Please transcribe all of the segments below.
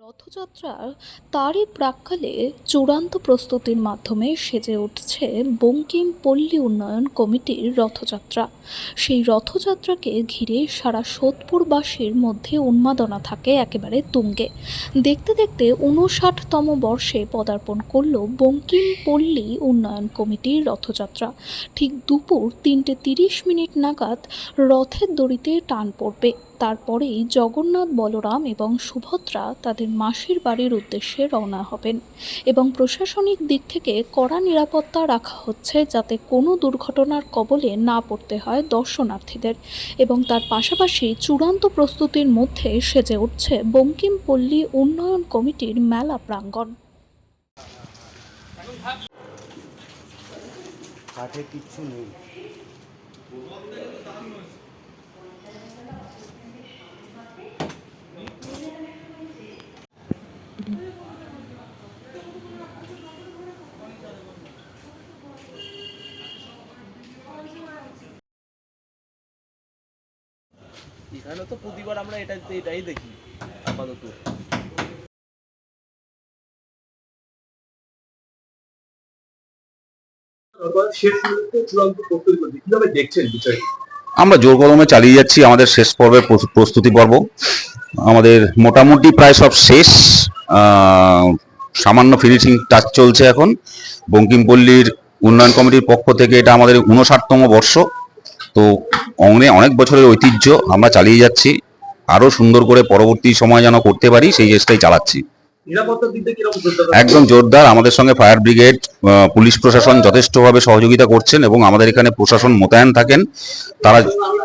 রথযাত্রা তারই প্রাক্কালে চূড়ান্ত প্রস্তুতির মাধ্যমে সেজে উঠছে বঙ্কিম পল্লী উন্নয়ন কমিটির রথযাত্রা। সেই রথযাত্রাকে ঘিরে সারা সোদপুরবাসীর মধ্যে উন্মাদনা থাকে একেবারে তুঙ্গে। দেখতে দেখতে ৫৯তম বর্ষে পদার্পণ করল বঙ্কিম পল্লী উন্নয়ন কমিটির রথযাত্রা। ঠিক দুপুর ৩:৩০ নাগাদ রথের দড়িতে টান পড়বে। তারপরেই জগন্নাথ, বলরাম এবং সুভদ্রা তাদের মাসির বাড়ির উদ্দেশ্যে রওনা হবেন এবং প্রশাসনিক দিক থেকে কড়া নিরাপত্তা রাখা হচ্ছে যাতে কোনো দুর্ঘটনার কবলে না পড়তে হয় দর্শনার্থীদের। এবং তার পাশাপাশি চূড়ান্ত প্রস্তুতির মধ্যে সেজে উঠছে বঙ্কিম পল্লী উন্নয়ন কমিটির মেলা প্রাঙ্গণ। কাঠে কিচ্ছু নেই। এখানে তো প্রতিবার আমরা এটাই দেখি আপাতত। আমরা জোর কদমে চালিয়ে যাচ্ছি আমাদের শেষ পর্বের প্রস্তুতি পর্ব। আমাদের মোটামুটি প্রায় সব শেষ, সামান্য ফিনিশিং টাচ চলছে এখন। বঙ্কিমপল্লীর উন্নয়ন কমিটির পক্ষ থেকে এটা আমাদের ৫৯তম বর্ষ, তো অনেক বছরের ঐতিহ্য আমরা চালিয়ে যাচ্ছি। আরো সুন্দর করে পরবর্তী সময় যেন করতে পারি সেই চেষ্টাই চালাচ্ছি। একদম জোরদার। আমাদের সঙ্গে ফায়ার ব্রিগেড, পুলিশ প্রশাসন যথেষ্টভাবে সহযোগিতা করছেন এবং আমাদের এখানে প্রশাসন মোতায়েন থাকেন, তারা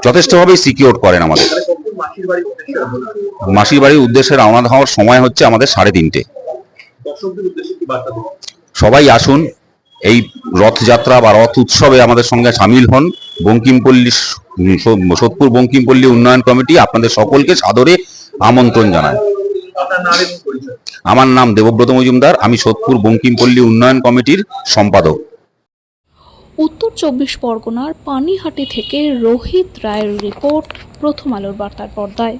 যথেষ্টভাবে সিকিউর করেন আমাদের। মাসির বাড়ির উদ্দেশ্যে রওনা হওয়ার সময় হচ্ছে আমাদের ৩:৩০। সবাই আসুন, এই রথযাত্রা বা রথ উৎসবে আমাদের সঙ্গে সামিল হন। বঙ্কিমপল্লী সোদপুর বঙ্কিমপল্লী উন্নয়ন কমিটি আপনাদের সকলকে সাদরে আমন্ত্রণ জানায়। আমার নাম দেবব্রত মজুমদার, আমি সোদপুর বঙ্কিমপল্লী উন্নয়ন কমিটির সম্পাদক। উত্তর ২৪ পরগনার পানিহাটি থেকে রোহিত রায়ের রিপোর্ট, প্রথম আলোর বার্তার পর্দায়।